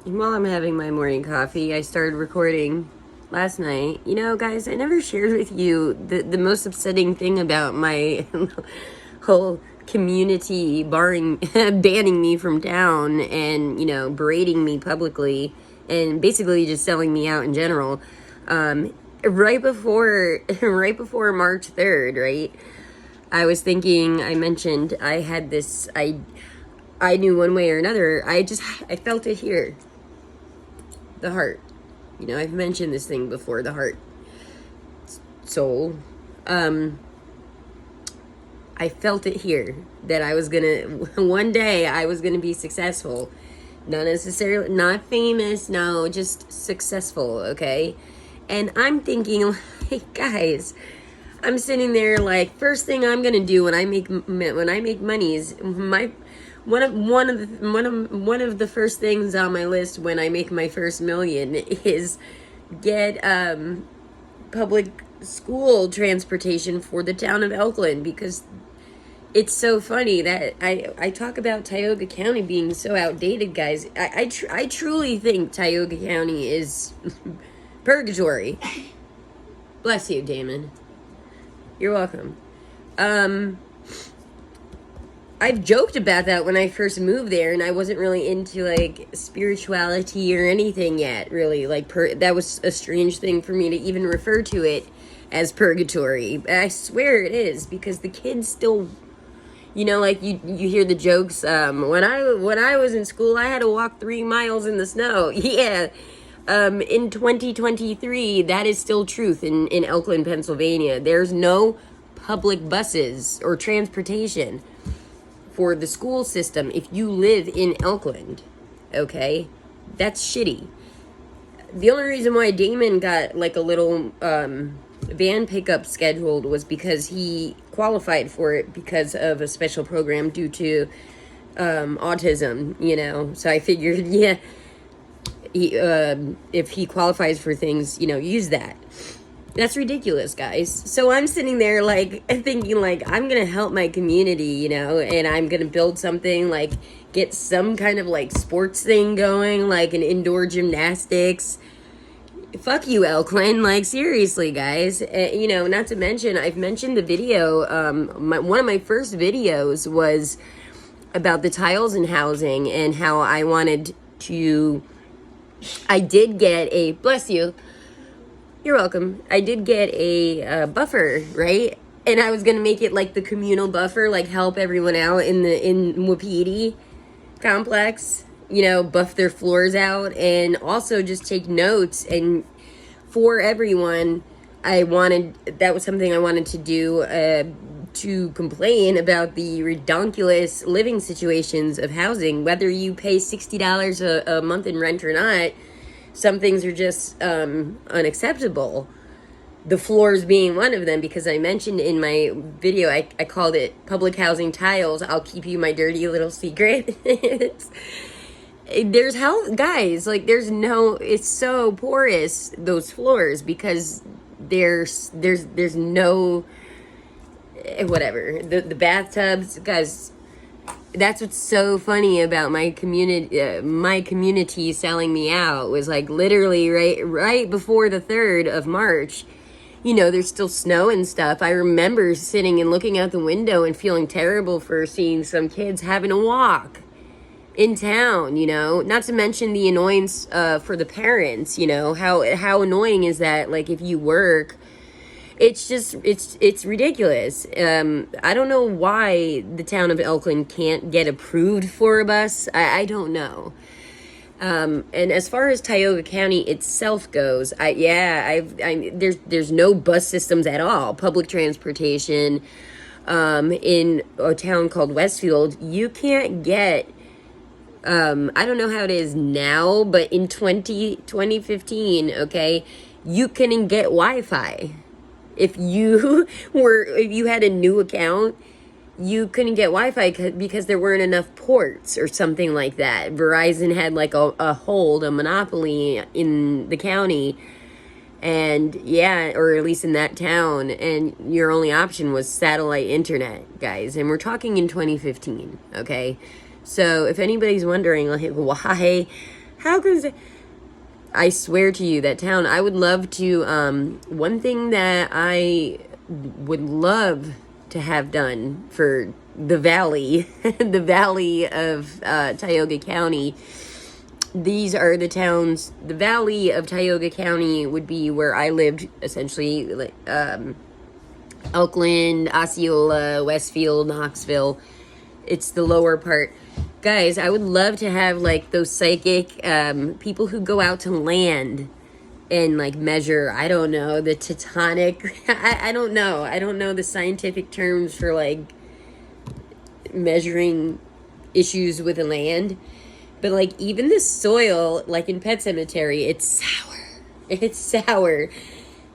While I'm having my morning coffee, I started recording last night. You know, guys, I never shared with you the most upsetting thing about my whole community banning me from town and, berating me publicly and basically just selling me out in general. Right before right before March 3rd, right? I was thinking, I mentioned I had this, I knew one way or another. I felt it here. The heart. I've mentioned this thing before, the heart. Soul. I felt it here that I was gonna, one day I was gonna be successful. Not necessarily, not famous, no, just successful, okay? And I'm thinking, like, guys, I'm sitting there like, first thing I'm gonna do when I make money is one of the first things on my list when I make my first million is get public school transportation for the town of Elkland, because it's so funny that I talk about Tioga County being so outdated, guys. I truly think Tioga County is purgatory. Bless you, Damon. You're welcome. I've joked about that when I first moved there, and I wasn't really into, like, spirituality or anything yet, really. Like, that was a strange thing for me to even refer to it as purgatory. I swear it is, because the kids still, like, you hear the jokes, when I was in school, I had to walk 3 miles in the snow. Yeah. In 2023, that is still truth in Elkland, Pennsylvania. There's no public buses or transportation for the school system if you live in Elkland, okay? That's shitty. The only reason why Damon got, like, a little van pickup scheduled was because he qualified for it because of a special program due to autism, So I figured, yeah, if he qualifies for things, use that. That's ridiculous, guys. So I'm sitting there, like, thinking, like, I'm gonna help my community, and I'm gonna build something, like, get some kind of, like, sports thing going, like an indoor gymnastics. Fuck you, Elkland. Like, seriously, guys. Not to mention, I've mentioned the video, one of my first videos was about the tiles in housing and how I did get a, bless you, you're welcome. I did get a buffer, right? And I was gonna make it like the communal buffer, like help everyone out in Wapiti complex, buff their floors out, and also just take notes. And for everyone, that was something I wanted to do, to complain about the redonkulous living situations of housing, whether you pay $60 a month in rent or not. Some things are just unacceptable. The floors being one of them, because I mentioned in my video, I called it public housing tiles. I'll keep you my dirty little secret. There's health, guys, like it's so porous, those floors, because there's no, whatever, the bathtubs, guys. That's what's so funny about my community selling me out, was like literally right before the 3rd of March. There's still snow and stuff. I remember sitting and looking out the window and feeling terrible for seeing some kids having to walk in town, not to mention the annoyance for the parents. How annoying is that? Like, if you work, it's just, it's ridiculous. I don't know why the town of Elkland can't get approved for a bus. I don't know. And as far as Tioga County itself goes, there's no bus systems at all. Public transportation, in a town called Westfield, you can't get, I don't know how it is now, but in 2015, okay, you couldn't get Wi-Fi. If you had a new account, you couldn't get Wi-Fi because there weren't enough ports or something like that. Verizon had like a monopoly in the county, and or at least in that town, and your only option was satellite internet, guys. And we're talking in 2015, okay? So if anybody's wondering, like, How could I swear to you, that town, I would love to, one thing that I would love to have done for the valley, the valley of Tioga County. These are the towns. The valley of Tioga County would be where I lived, essentially, like Elkland, Osceola, Westfield, Knoxville. It's the lower part. Guys, I would love to have like those psychic people who go out to land and like measure, I don't know, the tectonic, I don't know. I don't know the scientific terms for like measuring issues with the land. But like even the soil, like in Pet Cemetery, it's sour. It's sour.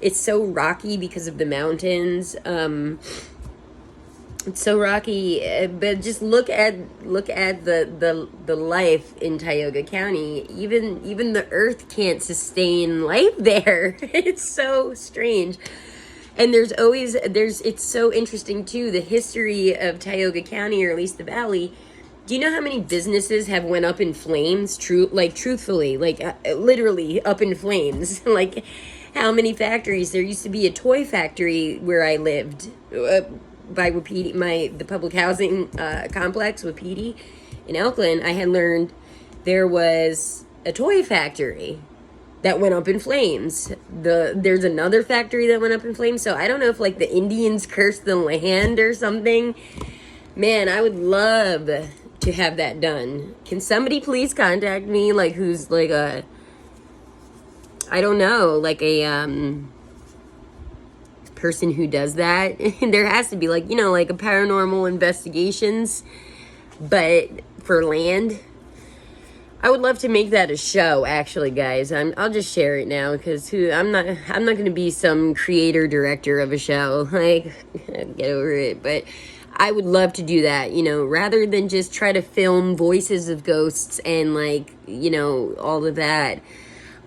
It's so rocky because of the mountains. It's so rocky, but just look at the life in Tioga County. Even the earth can't sustain life there. It's so strange. And it's so interesting too, the history of Tioga County, or at least the valley. Do you know how many businesses have went up in flames? Truthfully, literally up in flames. Like how many factories? There used to be a toy factory where I lived. By Wapiti, the public housing complex, Wapiti, in Elkland, I had learned there was a toy factory that went up in flames. There's another factory that went up in flames. So I don't know if like the Indians cursed the land or something. Man, I would love to have that done. Can somebody please contact me? Like who's like I don't know, like a person who does that. There has to be like, like a paranormal investigations, but for land. I would love to make that a show, actually, guys. I'll just share it now because I'm not going to be some creator director of a show. Like, get over it. But I would love to do that, rather than just try to film voices of ghosts and like, all of that.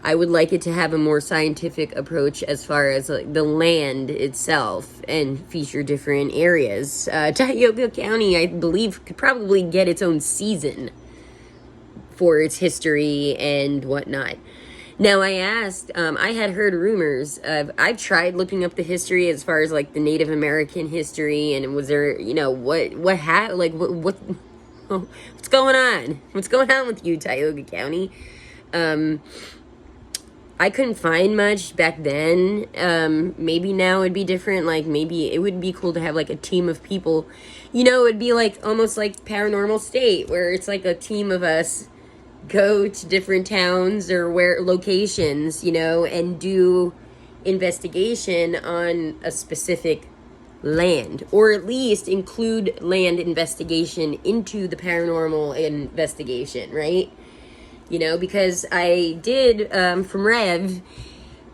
I would like it to have a more scientific approach as far as like the land itself and feature different areas. Tioga County, I believe, could probably get its own season for its history and whatnot. Now, I asked, I had heard rumors of, I've tried looking up the history as far as like the Native American history, and was there, what's going on? What's going on with you, Tioga County? I couldn't find much back then. Maybe now it'd be different. Like maybe it would be cool to have like a team of people. It'd be like almost like Paranormal State, where it's like a team of us go to different towns or locations, and do investigation on a specific land, or at least include land investigation into the paranormal investigation, right? Because I did, from Rev,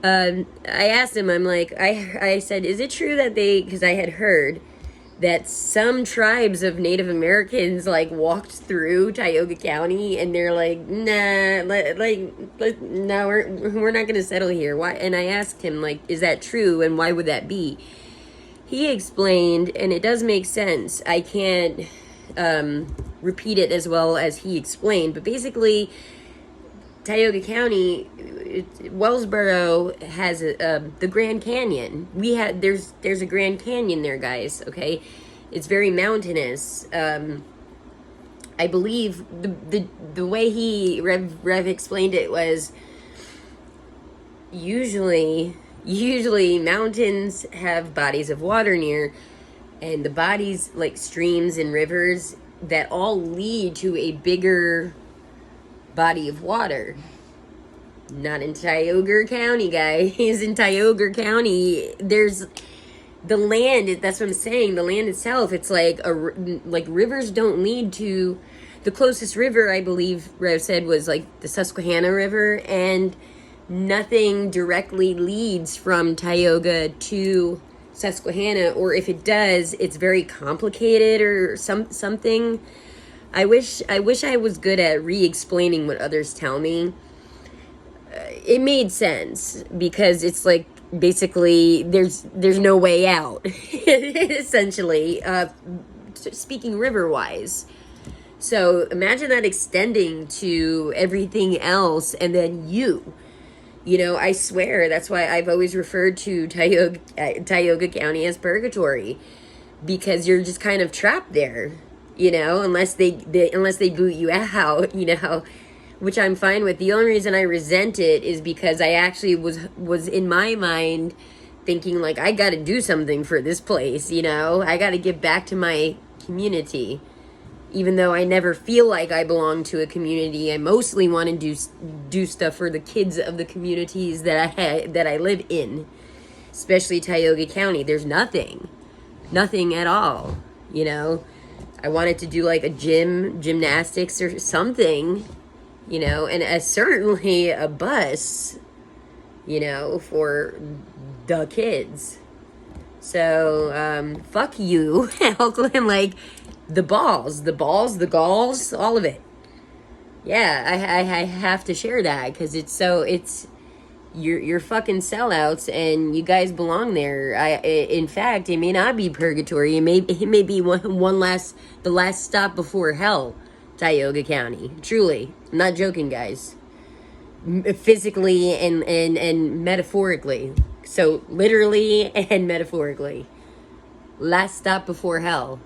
I asked him, I'm like, I said, is it true that because I had heard that some tribes of Native Americans, like, walked through Tioga County, and they're like, nah, no, we're not going to settle here. Why? And I asked him, like, is that true, and why would that be? He explained, and it does make sense. I can't repeat it as well as he explained, but basically, Tioga County, Wellsboro has the Grand Canyon. There's a Grand Canyon there, guys. Okay, it's very mountainous. I believe the way Rev explained it was usually mountains have bodies of water near, and the bodies like streams and rivers that all lead to a bigger body of water. Not in Tioga County, guys. In Tioga County, there's the land. That's what I'm saying. The land itself, it's like rivers don't lead to the closest river. I believe Rev said was like the Susquehanna River, and nothing directly leads from Tioga to Susquehanna, or if it does, it's very complicated or something. I wish I was good at re-explaining what others tell me. It made sense because it's like basically there's no way out, essentially. Speaking river-wise. So imagine that extending to everything else, and then you know, I swear that's why I've always referred to Tioga County as purgatory, because you're just kind of trapped there, you know, unless they boot you out, you know, which I'm fine with. The only reason I resent it is because I actually was in my mind thinking like, I got to do something for this place, you know, I got to give back to my community. Even though I never feel like I belong to a community, I mostly want to do stuff for the kids of the communities that I live in, especially Tioga County. There's nothing at all, you know. I wanted to do like a gymnastics or something, you know, and certainly a bus, you know, for the kids. So fuck you, Oakland. Like, the balls, the galls, all of it. Yeah, I have to share that because you're fucking sellouts and you guys belong there. In fact, it may not be purgatory. It may be the last stop before hell. Tioga County, truly. I'm not joking, guys. Physically and metaphorically. So literally and metaphorically, last stop before hell.